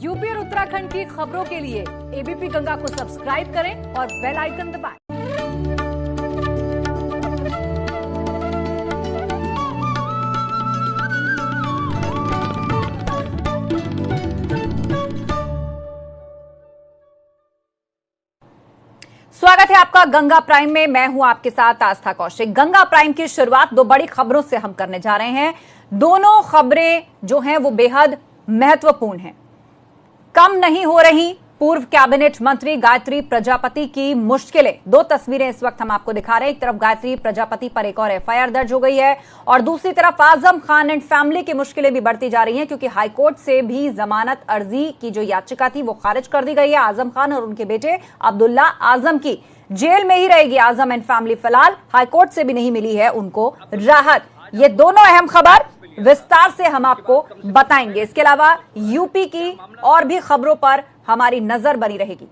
UP और उत्तराखंड की खबरों के लिए एबीपी गंगा को सब्सक्राइब करें और बेल आइकन दबाएं। स्वागत है आपका गंगा प्राइम में। मैं हूं आपके साथ आस्था कौशिक। गंगा प्राइम की शुरुआत दो बड़ी खबरों से हम करने जा रहे हैं। दोनों खबरें जो हैं वो बेहद महत्वपूर्ण हैं। कम नहीं हो रही पूर्व कैबिनेट मंत्री गायत्री प्रजापति की मुश्किलें। दो तस्वीरें इस वक्त हम आपको दिखा रहे हैं। एक तरफ गायत्री प्रजापति पर एक और एफआईआर दर्ज हो गई है और दूसरी तरफ आजम खान एंड फैमिली की मुश्किलें भी बढ़ती जा रही हैं, क्योंकि हाईकोर्ट से भी जमानत अर्जी की जो याचिका थी वो खारिज कर दी गई है। आजम खान और उनके बेटे अब्दुल्ला आजम की जेल में ही रहेगी आजम एंड फैमिली। फिलहाल हाईकोर्ट से भी नहीं मिली है उनको राहत। ये दोनों अहम खबर विस्तार से हम आपको बताएंगे। इसके अलावा यूपी की और भी खबरों पर हमारी नजर बनी रहेगी।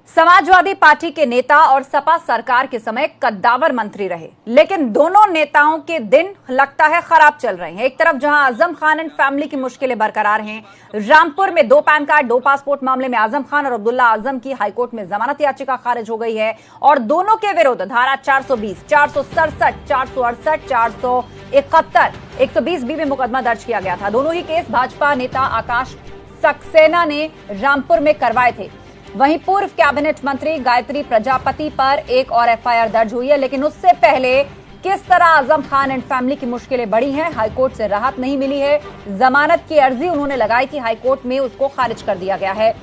समाजवादी पार्टी के नेता और सपा सरकार के समय कद्दावर मंत्री रहे, लेकिन दोनों नेताओं के दिन लगता है खराब चल रहे हैं। एक तरफ जहां आजम खान एंड फैमिली की मुश्किलें बरकरार हैं, रामपुर में 2 पैन कार्ड 2 पासपोर्ट मामले में आजम खान और अब्दुल्ला आजम की हाईकोर्ट में जमानत याचिका खारिज हो गई है और दोनों के विरुद्ध धारा 420, 467, 468, 471, 120B में मुकदमा दर्ज किया गया था। दोनों ही केस भाजपा नेता आकाश सक्सेना ने रामपुर में करवाए थे। वहीं पूर्व कैबिनेट मंत्री गायत्री प्रजापति पर एक और एफआईआर दर्ज हुई है, लेकिन उससे पहले किस तरह आजम खान एंड फैमिली की मुश्किलें बढ़ी हैं। हाईकोर्ट से राहत नहीं मिली है। जमानत की अर्जी उन्होंने लगाई थी, हाईकोर्ट में उसको खारिज कर दिया गया है।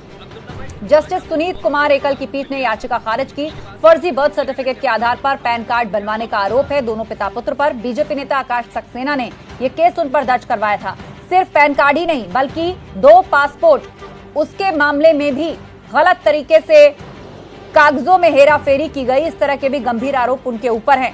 जस्टिस सुनीत कुमार एकल की पीठ ने याचिका खारिज की। फर्जी बर्थ सर्टिफिकेट के आधार पर पैन कार्ड बनवाने का आरोप है दोनों पिता पुत्र पर। बीजेपी नेता आकाश सक्सेना ने यह केस उन पर दर्ज करवाया था। सिर्फ पैन कार्ड ही नहीं बल्कि 2 पासपोर्ट, उसके मामले में भी गलत तरीके से कागजों में हेराफेरी की गई। इस तरह के भी गंभीर आरोप उनके ऊपर हैं।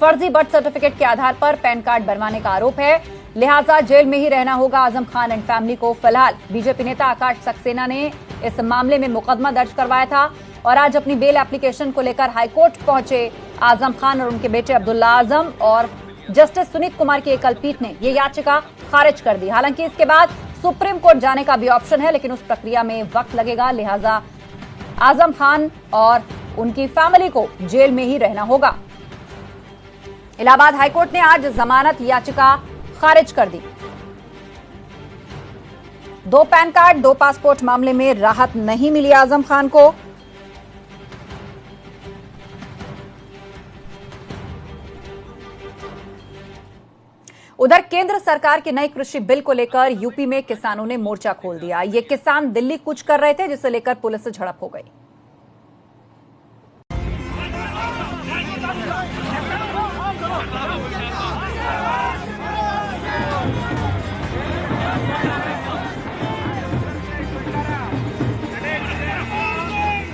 फर्जी बर्थ सर्टिफिकेट के आधार पर पैन कार्ड बनवाने का आरोप है, लिहाजा जेल में ही रहना होगा आजम खान एंड फैमिली को। फिलहाल बीजेपी नेता आकाश सक्सेना ने इस मामले में मुकदमा दर्ज करवाया था और आज अपनी बेल एप्लीकेशन को लेकर हाईकोर्ट पहुंचे आजम खान और उनके बेटे अब्दुल्ला आजम, और जस्टिस सुनीत कुमार की एकल पीठ ने यह याचिका खारिज कर दी। हालांकि इसके बाद सुप्रीम कोर्ट जाने का भी ऑप्शन है, लेकिन उस प्रक्रिया में वक्त लगेगा, लिहाजा आजम खान और उनकी फैमिली को जेल में ही रहना होगा। इलाहाबाद हाईकोर्ट ने आज जमानत याचिका खारिज कर दी। 2 पैन कार्ड 2 पासपोर्ट मामले में राहत नहीं मिली आजम खान को। उधर केंद्र सरकार के नए कृषि बिल को लेकर यूपी में किसानों ने मोर्चा खोल दिया। ये किसान दिल्ली कूच कर रहे थे, जिसे लेकर पुलिस से झड़प हो गई।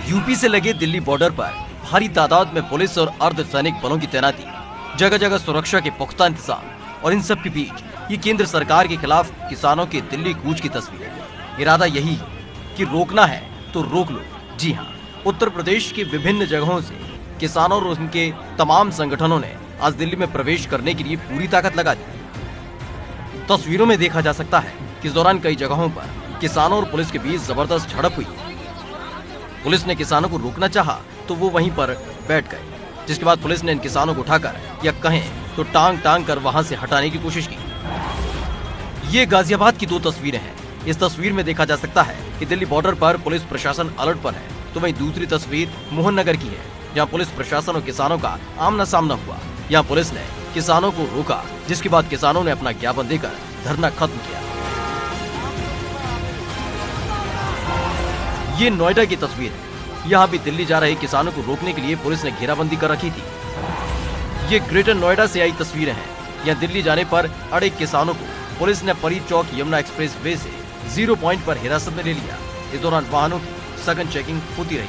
यूपी से लगे दिल्ली बॉर्डर पर भारी तादाद में पुलिस और अर्धसैनिक बलों की तैनाती, जगह जगह सुरक्षा के पुख्ता इंतजाम और इन सब के बीच ये केंद्र सरकार के खिलाफ किसानों के दिल्ली कूच की तस्वीर है। इरादा यही कि रोकना है तो रोक लो। जी हाँ, उत्तर प्रदेश के विभिन्न जगहों से किसानों और उनके तमाम संगठनों ने आज दिल्ली में प्रवेश करने के लिए पूरी ताकत लगा दी। तस्वीरों में देखा जा सकता है कि इस दौरान कई जगहों पर किसानों और पुलिस के बीच जबरदस्त झड़प हुई। पुलिस ने किसानों को रोकना चाहा तो वो वहीं पर बैठ गए, जिसके बाद पुलिस ने इन किसानों को उठाकर या कहें तो टांग कर वहां से हटाने की कोशिश की। ये गाजियाबाद की 2 तस्वीरें हैं। इस तस्वीर में देखा जा सकता है कि दिल्ली बॉर्डर पर पुलिस प्रशासन अलर्ट पर है, तो वहीं दूसरी तस्वीर मोहन नगर की है, जहां पुलिस प्रशासन और किसानों का आमना सामना हुआ। यहां पुलिस ने किसानों को रोका, जिसके बाद किसानों ने अपना ज्ञापन देकर धरना खत्म किया। ये नोएडा की तस्वीर है। यहाँ भी दिल्ली जा रहे किसानों को रोकने के लिए पुलिस ने घेराबंदी कर रखी थी। ये ग्रेटर नोएडा से आई तस्वीरें हैं। यहाँ दिल्ली जाने पर अड़े किसानों को पुलिस ने परी चौक यमुना एक्सप्रेस वे से 0 पॉइंट पर हिरासत में ले लिया। इस दौरान वाहनों की सघन चेकिंग होती रही।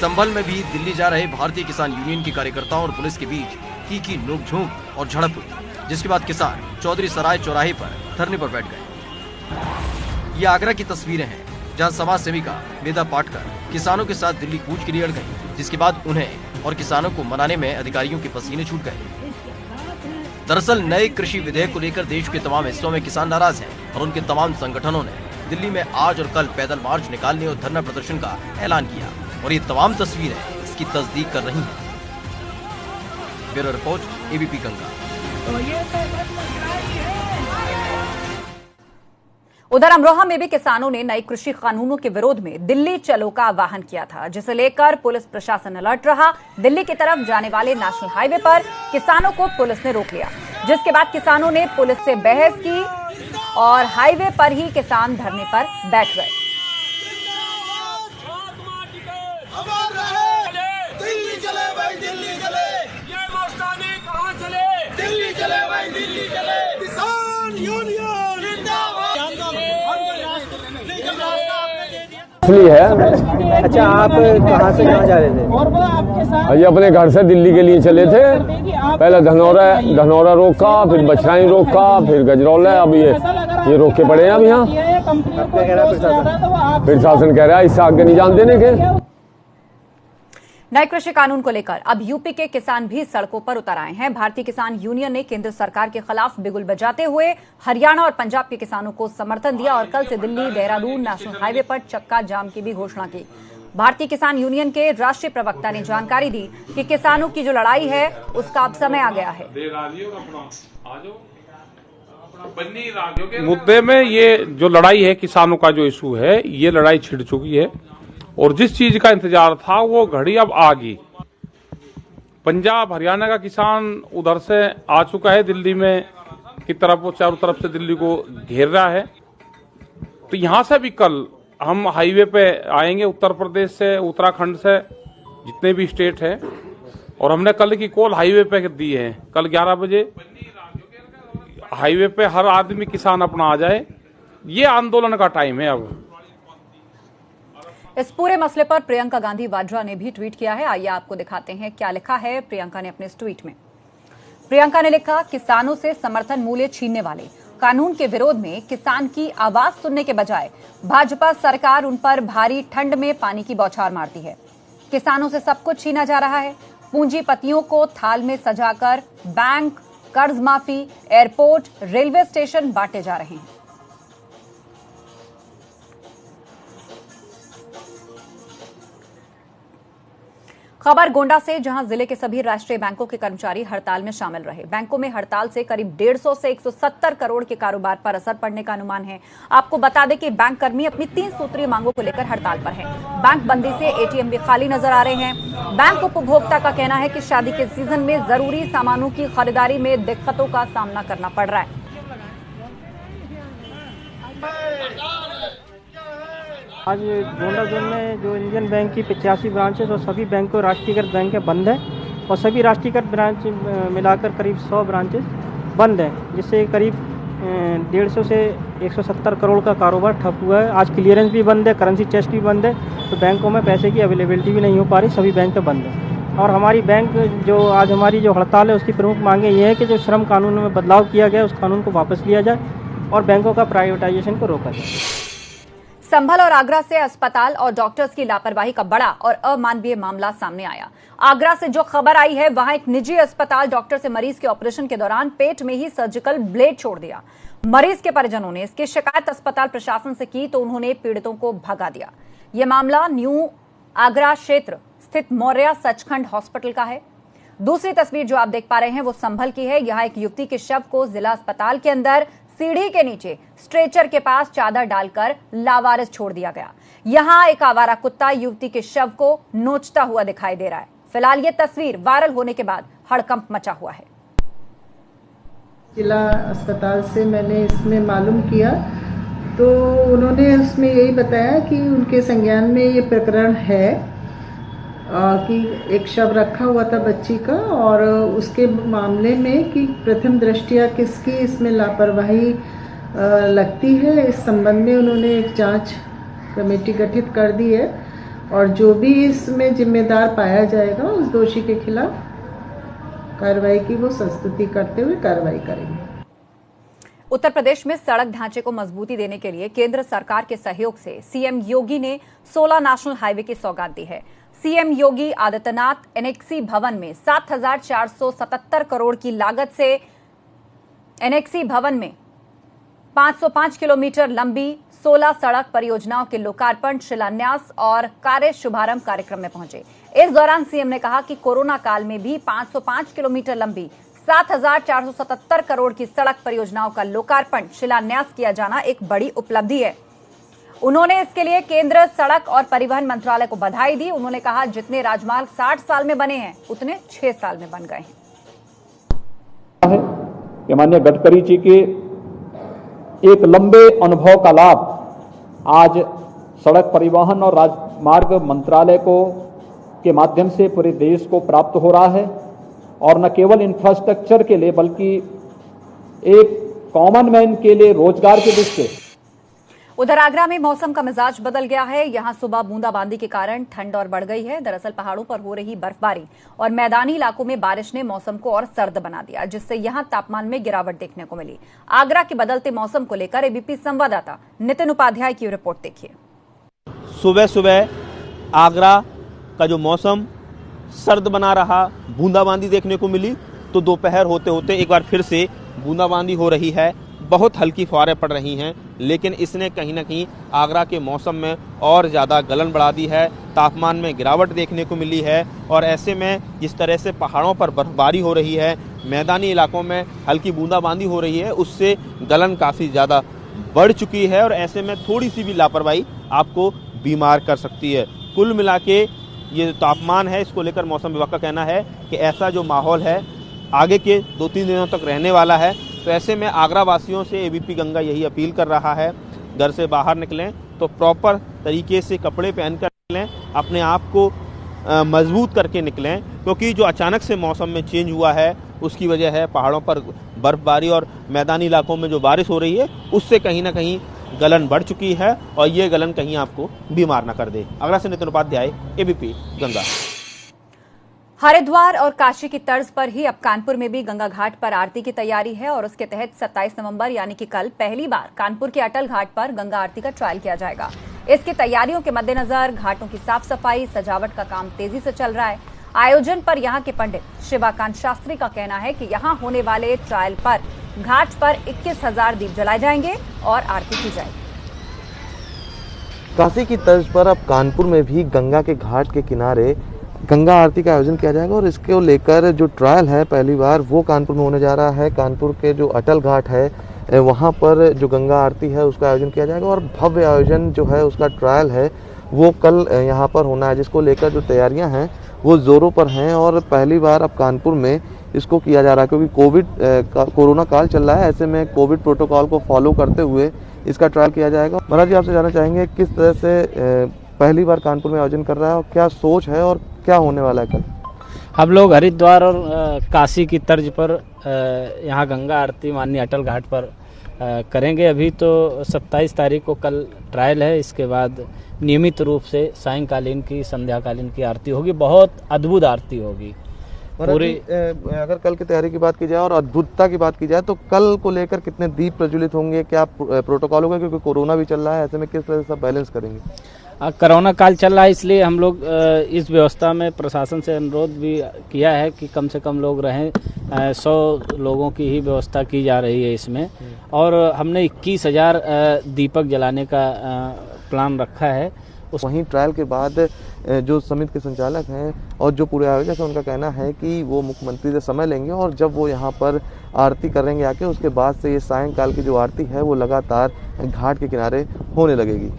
संभल में भी दिल्ली जा रहे भारतीय किसान यूनियन के कार्यकर्ताओं और पुलिस के बीच तीखी नोकझोंक और झड़प हुई, जिसके बाद किसान चौधरी सराय चौराहे पर धरने पर बैठ गए। ये आगरा की तस्वीरें हैं। जहां समाज सेविका वेदा पाटकर किसानों के साथ दिल्ली कूच के लिए अड़ गयी, जिसके बाद उन्हें और किसानों को मनाने में अधिकारियों के पसीने छूट गए। दरअसल नए कृषि विधेयक को लेकर देश के तमाम हिस्सों में किसान नाराज हैं और उनके तमाम संगठनों ने दिल्ली में आज और कल पैदल मार्च निकालने और धरना प्रदर्शन का ऐलान किया और ये तमाम तस्वीरें इसकी तस्दीक कर रही हैं। Bureau report ABP Ganga. उधर अमरोहा में भी किसानों ने नए कृषि कानूनों के विरोध में दिल्ली चलो का आह्वान किया था, जिसे लेकर पुलिस प्रशासन अलर्ट रहा। दिल्ली की तरफ जाने वाले नेशनल हाईवे पर किसानों को पुलिस ने रोक लिया, जिसके बाद किसानों ने पुलिस से बहस की और हाईवे पर ही किसान धरने पर बैठ गए। दिल्ली चले भाई, दिल्ली चले, ये मस्तानी कहां चले, दिल्ली चले भाई, दिल्ली चले, किसान यूनियन है। अच्छा, आप कहाँ से कहाँ जा रहे थे? ये अपने घर से दिल्ली के लिए चले थे। पहले धनौरा रोका, फिर बछराई रोका, फिर गजरौला, अब ये रोक के पड़े हैं। अब यहाँ प्रशासन कह रहा है इससे आगे नहीं जान देने के। नए कृषि कानून को लेकर अब यूपी के किसान भी सड़कों पर उतर आए हैं। भारतीय किसान यूनियन ने केंद्र सरकार के खिलाफ बिगुल बजाते हुए हरियाणा और पंजाब के किसानों को समर्थन दिया और कल से दिल्ली देहरादून नेशनल हाईवे पर चक्का जाम की भी घोषणा की। भारतीय किसान यूनियन के राष्ट्रीय प्रवक्ता ने जानकारी दी कि किसानों की जो लड़ाई है उसका अब समय आ गया है। मुद्दे में ये जो लड़ाई है, किसानों का जो इशू है, ये लड़ाई छिड़ चुकी है और जिस चीज का इंतजार था वो घड़ी अब आ गई। पंजाब हरियाणा का किसान उधर से आ चुका है दिल्ली में की तरफ, वो चारों तरफ से दिल्ली को घेर रहा है। तो यहां से भी कल हम हाईवे पे आएंगे, उत्तर प्रदेश से, उत्तराखंड से, जितने भी स्टेट है, और हमने कल की कॉल हाईवे पे दी है। कल 11 बजे हाईवे पे हर आदमी किसान अपना आ जाए। ये आंदोलन का टाइम है अब। इस पूरे मसले पर प्रियंका गांधी वाड्रा ने भी ट्वीट किया है। आइए आपको दिखाते हैं क्या लिखा है प्रियंका ने अपने इस ट्वीट में। प्रियंका ने लिखा, किसानों से समर्थन मूल्य छीनने वाले कानून के विरोध में किसान की आवाज सुनने के बजाय भाजपा सरकार उन पर भारी ठंड में पानी की बौछार मारती है। किसानों से सब कुछ छीना जा रहा है। पूंजीपतियों को थाल में सजाकर बैंक, कर्ज माफी, एयरपोर्ट, रेलवे स्टेशन बांटे जा रहे हैं। खबर गोंडा से, जहां जिले के सभी राष्ट्रीय बैंकों के कर्मचारी हड़ताल में शामिल रहे। बैंकों में हड़ताल से करीब 150 से 170 करोड़ के कारोबार पर असर पड़ने का अनुमान है। आपको बता दें कि बैंक कर्मी अपनी 3 सूत्रीय मांगों को लेकर हड़ताल पर हैं। बैंक बंदी से एटीएम भी खाली नजर आ रहे हैं। बैंक उपभोक्ता का कहना है कि शादी के सीजन में जरूरी सामानों की खरीदारी में दिक्कतों का सामना करना पड़ रहा है। आज गोंडा जोन में जो इंडियन बैंक की 85 ब्रांचेस और सभी बैंकों राष्ट्रीयकृत बैंक बंद है और सभी राष्ट्रीयकृत ब्रांच मिलाकर करीब 100 ब्रांचेस बंद हैं, जिससे करीब 150 से 170 करोड़ का कारोबार ठप हुआ है। आज क्लियरेंस भी बंद है, करेंसी चेस्ट भी बंद है, तो बैंकों में पैसे की अवेलेबिलिटी भी नहीं हो पा रही, सभी बैंक बंद है। और हमारी बैंक जो आज हमारी जो हड़ताल है उसकी प्रमुख मांगे ये है कि जो श्रम कानून में बदलाव किया गया उस कानून को वापस लिया जाए और बैंकों का प्राइवेटाइजेशन को रोका जाए। संभल और आगरा से अस्पताल और डॉक्टर्स की लापरवाही का बड़ा और अमानवीय मामला सामने आया। आगरा से जो खबर आई है, वहां एक निजी अस्पताल डॉक्टर से मरीज के ऑपरेशन के दौरान पेट में ही सर्जिकल ब्लेड छोड़ दिया। मरीज के परिजनों ने इसकी शिकायत अस्पताल प्रशासन से की तो उन्होंने पीड़ितों को भगा दिया। यह मामला न्यू आगरा क्षेत्र स्थित मौर्य सचखंड हॉस्पिटल का है। दूसरी तस्वीर जो आप देख पा रहे हैं वो संभल की है। यहां एक युवती के शव को जिला अस्पताल के अंदर सीढ़ी के नीचे स्ट्रेचर के पास चादर डालकर लावारिस छोड़ दिया गया। यहां एक आवारा कुत्ता युवती के शव को नोचता हुआ दिखाई दे रहा है। फिलहाल ये तस्वीर वायरल होने के बाद हड़कंप मचा हुआ है। जिला अस्पताल से मैंने इसमें मालूम किया तो उन्होंने उसमें यही बताया कि उनके संज्ञान में ये प्रकरण है कि एक शव रखा हुआ था बच्ची का और उसके मामले में कि प्रथम दृष्टया किसकी इसमें लापरवाही लगती है, इस संबंध में उन्होंने एक जांच कमेटी गठित कर दी है और जो भी इसमें जिम्मेदार पाया जाएगा उस दोषी के खिलाफ कार्रवाई की वो संस्तुति करते हुए कार्रवाई करेंगे। उत्तर प्रदेश में सड़क ढांचे को मजबूती देने के लिए केंद्र सरकार के सहयोग से सीएम योगी ने 16 नेशनल हाईवे की सौगात दी है। सीएम योगी आदित्यनाथ एनेक्सी भवन में 7,477 करोड़ की लागत से एनेक्सी भवन में 505 किलोमीटर लंबी 16 सड़क परियोजनाओं के लोकार्पण, शिलान्यास और कार्य शुभारंभ कार्यक्रम में पहुंचे। इस दौरान सीएम ने कहा कि कोरोना काल में भी 505 किलोमीटर लंबी 7,477 करोड़ की सड़क परियोजनाओं का लोकार्पण, शिलान्यास किया जाना एक बड़ी उपलब्धि है। उन्होंने इसके लिए केंद्र सड़क और परिवहन मंत्रालय को बधाई दी। उन्होंने कहा, जितने राजमार्ग 60 साल में बने हैं उतने 6 साल में बन गए हैं। माननीय गडकरी जी के एक लंबे अनुभव का लाभ आज सड़क परिवहन और राजमार्ग मंत्रालय को के माध्यम से पूरे देश को प्राप्त हो रहा है, और न केवल इंफ्रास्ट्रक्चर के लिए बल्कि एक कॉमन मैन के लिए रोजगार की दृष्टि से। उधर आगरा में मौसम का मिजाज बदल गया है। यहां सुबह बूंदाबांदी के कारण ठंड और बढ़ गई है। दरअसल पहाड़ों पर हो रही बर्फबारी और मैदानी इलाकों में बारिश ने मौसम को और सर्द बना दिया, जिससे यहां तापमान में गिरावट देखने को मिली। आगरा के बदलते मौसम को लेकर एबीपी संवाददाता नितिन उपाध्याय की रिपोर्ट देखिए। सुबह सुबह आगरा का जो मौसम सर्द बना रहा, बूंदाबांदी देखने को मिली, तो दोपहर होते होते एक बार फिर से बूंदाबांदी हो रही है। बहुत हल्की फुहारें पड़ रही हैं, लेकिन इसने कहीं ना कहीं आगरा के मौसम में और ज़्यादा गलन बढ़ा दी है। तापमान में गिरावट देखने को मिली है, और ऐसे में जिस तरह से पहाड़ों पर बर्फबारी हो रही है, मैदानी इलाकों में हल्की बूंदाबांदी हो रही है, उससे गलन काफ़ी ज़्यादा बढ़ चुकी है, और ऐसे में थोड़ी सी भी लापरवाही आपको बीमार कर सकती है। कुल मिला के ये तापमान है, इसको लेकर मौसम विभाग का कहना है कि ऐसा जो माहौल है आगे के 2-3 दिनों तक रहने वाला है। तो ऐसे में आगरा वासियों से एबीपी गंगा यही अपील कर रहा है, घर से बाहर निकलें तो प्रॉपर तरीके से कपड़े पहनकर निकलें, अपने आप को मजबूत करके निकलें, क्योंकि जो अचानक से मौसम में चेंज हुआ है उसकी वजह है पहाड़ों पर बर्फबारी और मैदानी इलाकों में जो बारिश हो रही है, उससे कहीं ना कहीं गलन बढ़ चुकी है, और ये गलन कहीं आपको बीमार न कर दे। आगरा से नितिन उपाध्याय, एबीपी गंगा। हरिद्वार और काशी की तर्ज पर ही अब कानपुर में भी गंगा घाट पर आरती की तैयारी है, और उसके तहत 27 नवंबर यानी कि कल पहली बार कानपुर के अटल घाट पर गंगा आरती का ट्रायल किया जाएगा। इसकी तैयारियों के मद्देनजर घाटों की साफ सफाई, सजावट का काम तेजी से चल रहा है। आयोजन पर यहां के पंडित शिवाकांत शास्त्री का कहना है कि यहां होने वाले ट्रायल पर घाट पर 21,000 दीप जलाए जाएंगे और आरती की जाएगी। काशी की तर्ज पर अब कानपुर में भी गंगा के घाट के किनारे गंगा आरती का आयोजन किया जाएगा, और इसको लेकर जो ट्रायल है पहली बार वो कानपुर में होने जा रहा है। कानपुर के जो अटल घाट है वहाँ पर जो गंगा आरती है उसका आयोजन किया जाएगा, और भव्य आयोजन जो है उसका ट्रायल है वो कल यहाँ पर होना है, जिसको लेकर जो तैयारियाँ हैं वो जोरों पर हैं। और पहली बार अब कानपुर में इसको किया जा रहा है, क्योंकि कोरोना काल चल रहा है, ऐसे में कोविड प्रोटोकॉल को फॉलो करते हुए इसका ट्रायल किया जाएगा। महाराज जी, आपसे जानना चाहेंगे किस तरह से पहली बार कानपुर में आयोजन कर रहा है, और क्या सोच है और क्या होने वाला है कल? हम लोग हरिद्वार और काशी की तर्ज पर यहाँ गंगा आरती माननीय अटल घाट पर करेंगे। अभी तो 27 तारीख को कल ट्रायल है, इसके बाद नियमित रूप से सायंकालीन की, संध्याकालीन की आरती होगी। बहुत अद्भुत आरती होगी पूरी। अगर कल की तैयारी की बात की जाए और अद्भुतता की बात की जाए तो कल को लेकर कितने दीप प्रज्वलित होंगे, क्या प्रोटोकॉल होगा, क्योंकि कोरोना भी चल रहा है, ऐसे में किस तरह से सब बैलेंस करेंगे? कोरोना काल चल रहा है, इसलिए हम लोग इस व्यवस्था में प्रशासन से अनुरोध भी किया है कि कम से कम लोग रहें। 100 लोगों की ही व्यवस्था की जा रही है इसमें, और हमने 21,000 दीपक जलाने का प्लान रखा है। वहीं ट्रायल के बाद जो समिति के संचालक हैं और जो पूरे आयोजक हैं, उनका कहना है कि वो मुख्यमंत्री से समय लेंगे, और जब वो यहाँ पर आरती करेंगे आके, उसके बाद से ये सायंकाल की जो आरती है वो लगातार घाट के किनारे होने लगेगी।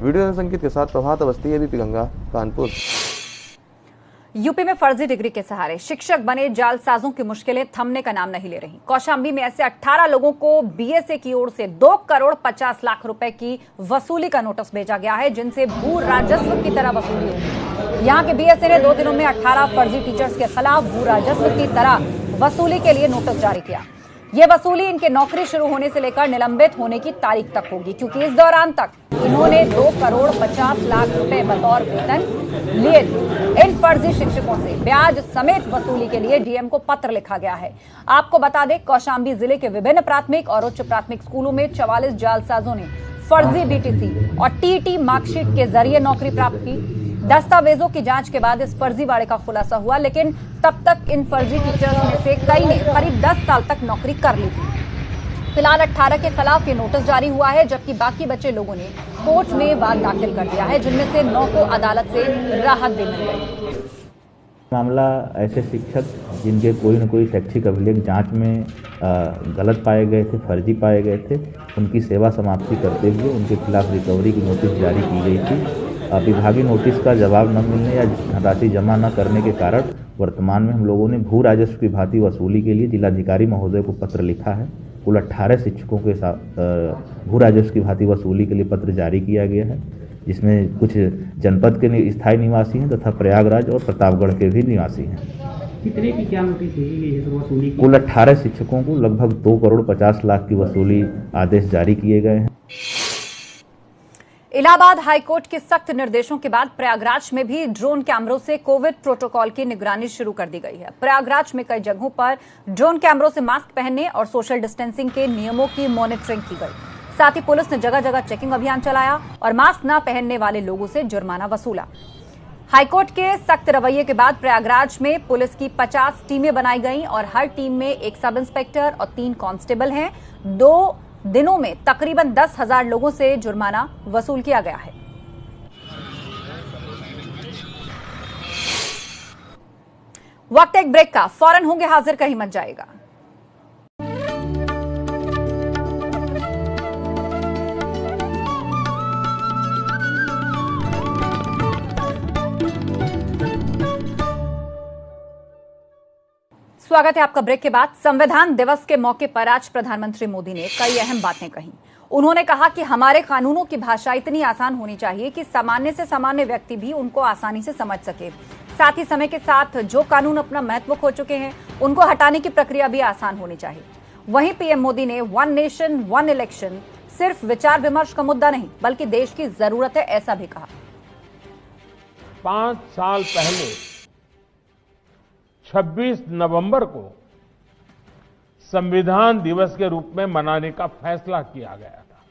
वीडियो संकेत के साथ प्रभात अवस्थी, एबीपी गंगा, कानपुर। यूपी में फर्जी डिग्री के सहारे शिक्षक बने जालसाजों की मुश्किलें थमने का नाम नहीं ले रही। कौशाम्बी में ऐसे 18 लोगों को बीएसए की ओर से 2 करोड़ 50 लाख रुपए की वसूली का नोटिस भेजा गया है, जिनसे भू राजस्व की तरह वसूली होगी। यहां के बीएसए ने 2 दिनों में 18 फर्जी टीचर्स के खिलाफ भू राजस्व की तरह वसूली के लिए नोटिस जारी किया। ये वसूली इनके नौकरी शुरू होने से लेकर निलंबित होने की तारीख तक होगी, क्योंकि इस दौरान तक इन्होंने 2 करोड़ 50 लाख रुपए बतौर वेतन लिए थे। इन फर्जी शिक्षकों से ब्याज समेत वसूली के लिए डीएम को पत्र लिखा गया है। आपको बता दें, कौशाम्बी जिले के विभिन्न प्राथमिक और उच्च प्राथमिक स्कूलों में 44 जालसाजों ने फर्जी बीटीसी और टीटी मार्कशीट के जरिए नौकरी प्राप्त की। दस्तावेजों की जांच के बाद इस फर्जीवाड़े का खुलासा हुआ, लेकिन तब तक इन फर्जी टीचर्स में से कई ने करीब 10 साल तक नौकरी कर ली थी। फिलहाल 18 के खिलाफ ये नोटिस जारी हुआ है, जबकि बाकी बचे लोगों ने कोर्ट में वाद दाखिल कर दिया है, जिनमें से 9 को अदालत से राहत भी मिल गई। मामला ऐसे शिक्षक जिनके कोई न कोई शैक्षिक अभिलेख जांच में गलत पाए गए थे, फर्जी पाए गए थे, उनकी सेवा समाप्ति करते हुए उनके खिलाफ रिकवरी की नोटिस जारी की गई थी। विभागीय नोटिस का जवाब न मिलने या धनराशि जमा न करने के कारण वर्तमान में हम लोगों ने भू राजस्व की भांति वसूली के लिए जिलाधिकारी महोदय को पत्र लिखा है। कुल 18 शिक्षकों के साथ भू राजस्व की भांति वसूली के लिए पत्र जारी किया गया है, जिसमें कुछ जनपद के स्थायी निवासी हैं तथा प्रयागराज और प्रतापगढ़ के भी निवासी हैं। कितने की क्या नोटिस भेजी गई है वसूली की? कुल 18 शिक्षकों को लगभग 2 करोड़ 50 लाख की वसूली आदेश जारी किए गए हैं। इलाहाबाद हाईकोर्ट के सख्त निर्देशों के बाद प्रयागराज में भी ड्रोन कैमरों से कोविड प्रोटोकॉल की निगरानी शुरू कर दी गई है। प्रयागराज में कई जगहों पर ड्रोन कैमरों से मास्क पहनने और सोशल डिस्टेंसिंग के नियमों की मॉनिटरिंग की गई। साथ ही पुलिस ने जगह जगह चेकिंग अभियान चलाया और मास्क न पहनने वाले लोगों से जुर्माना वसूला। हाईकोर्ट के सख्त रवैये के बाद प्रयागराज में पुलिस की 50 टीमें बनाई गई और हर टीम में एक सब इंस्पेक्टर और 3 कांस्टेबल हैं। 2 दिनों में तकरीबन 10,000 लोगों से जुर्माना वसूल किया गया है। वक्त एक ब्रेक का, फौरन होंगे हाजिर, कहीं मत जाएगा। स्वागत है आपका ब्रेक के बाद। संविधान दिवस के मौके पर आज प्रधानमंत्री मोदी ने कई अहम बातें कही। उन्होंने कहा कि हमारे कानूनों की भाषा इतनी आसान होनी चाहिए कि सामान्य से सामान्य व्यक्ति भी उनको आसानी से समझ सके। साथ ही समय के साथ जो कानून अपना महत्व खो चुके हैं, उनको हटाने की प्रक्रिया भी आसान होनी चाहिए। वहीं पीएम मोदी ने 1 नेशन 1 इलेक्शन सिर्फ विचार विमर्श का मुद्दा नहीं, बल्कि देश की जरूरत है, ऐसा भी कहा। 5 साल पहले 26 नवंबर को संविधान दिवस के रूप में मनाने का फैसला किया गया था।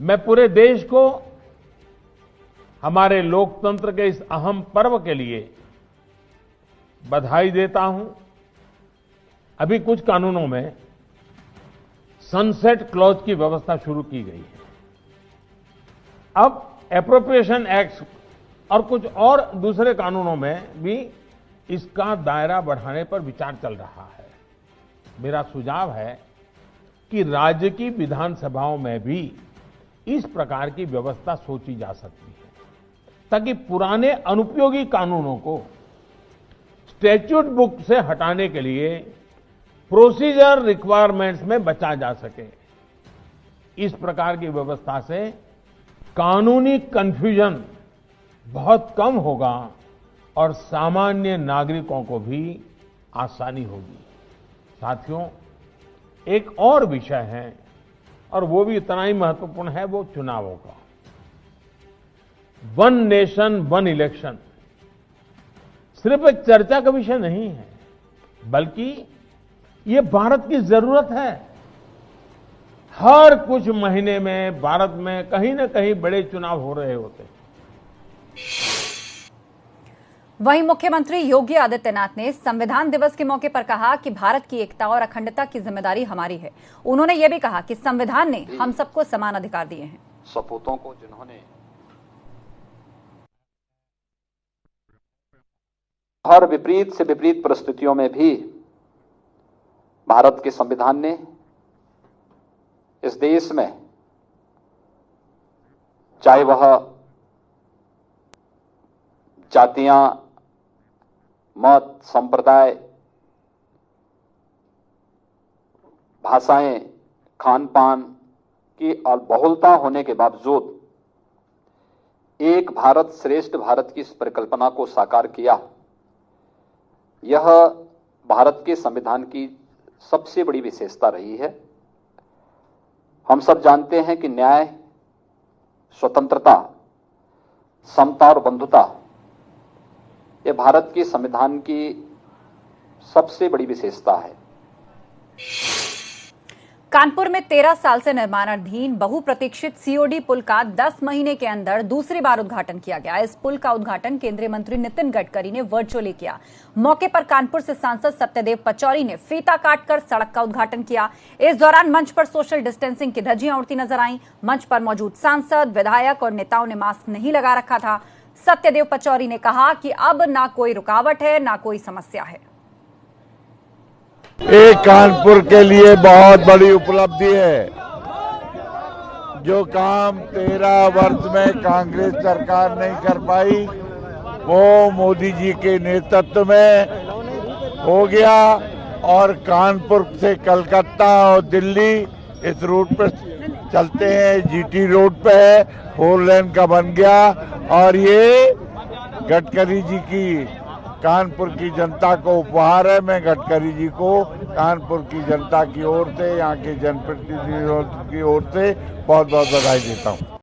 मैं पूरे देश को हमारे लोकतंत्र के इस अहम पर्व के लिए बधाई देता हूं। अभी कुछ कानूनों में सनसेट क्लॉज की व्यवस्था शुरू की गई है। अब एप्रोप्रिएशन एक्ट और कुछ और दूसरे कानूनों में भी इसका दायरा बढ़ाने पर विचार चल रहा है। मेरा सुझाव है कि राज्य की विधानसभाओं में भी इस प्रकार की व्यवस्था सोची जा सकती है, ताकि पुराने अनुपयोगी कानूनों को स्टैट्यूट बुक से हटाने के लिए प्रोसीजर रिक्वायरमेंट्स में बचा जा सके। इस प्रकार की व्यवस्था से कानूनी कंफ्यूजन बहुत कम होगा और सामान्य नागरिकों को भी आसानी होगी। साथियों, एक और विषय है और वो भी इतना ही महत्वपूर्ण है, वो चुनावों का। 1 नेशन 1 इलेक्शन सिर्फ एक चर्चा का विषय नहीं है, बल्कि ये भारत की जरूरत है। हर कुछ महीने में भारत में कहीं न कहीं बड़े चुनाव हो रहे होते हैं। वहीं मुख्यमंत्री योगी आदित्यनाथ ने संविधान दिवस के मौके पर कहा कि भारत की एकता और अखंडता की जिम्मेदारी हमारी है। उन्होंने यह भी कहा कि संविधान ने हम सबको समान अधिकार दिए हैं। सपूतों को जिन्होंने हर विपरीत से विपरीत परिस्थितियों में भी भारत के संविधान ने इस देश में, चाहे वह जातियां, मत, संप्रदाय, भाषाएं, खान पान की बहुलता होने के बावजूद एक भारत श्रेष्ठ भारत की इस परिकल्पना को साकार किया। यह भारत के संविधान की सबसे बड़ी विशेषता रही है। हम सब जानते हैं कि न्याय, स्वतंत्रता समता और बंधुता ये भारत के संविधान की सबसे बड़ी विशेषता है। कानपुर में 13 साल से निर्माणाधीन बहुप्रतीक्षित सीओडी पुल का 10 महीने के अंदर दूसरी बार उद्घाटन किया गया। इस पुल का उद्घाटन केंद्रीय मंत्री नितिन गडकरी ने वर्चुअली किया। मौके पर कानपुर से सांसद सत्यदेव पचौरी ने फीता काटकर सड़क का उद्घाटन किया। इस दौरान मंच पर सोशल डिस्टेंसिंग की धज्जियां उड़ती नजर आईं। मंच पर मौजूद सांसद, विधायक और नेताओं ने मास्क नहीं लगा रखा था। सत्यदेव पचौरी ने कहा कि अब ना कोई रुकावट है, ना कोई समस्या है। ये कानपुर के लिए बहुत बड़ी उपलब्धि है। जो काम 13 वर्ष में कांग्रेस सरकार नहीं कर पाई वो मोदी जी के नेतृत्व में हो गया और कानपुर से कलकत्ता और दिल्ली इस रूट पर चलते हैं। जीटी रोड पे है, 4 लेन का बन गया और ये गडकरी जी की कानपुर की जनता को उपहार है। मैं गडकरी जी को कानपुर की जनता की ओर से, यहाँ के जनप्रतिनिधियों की ओर से बहुत बहुत बधाई देता हूँ।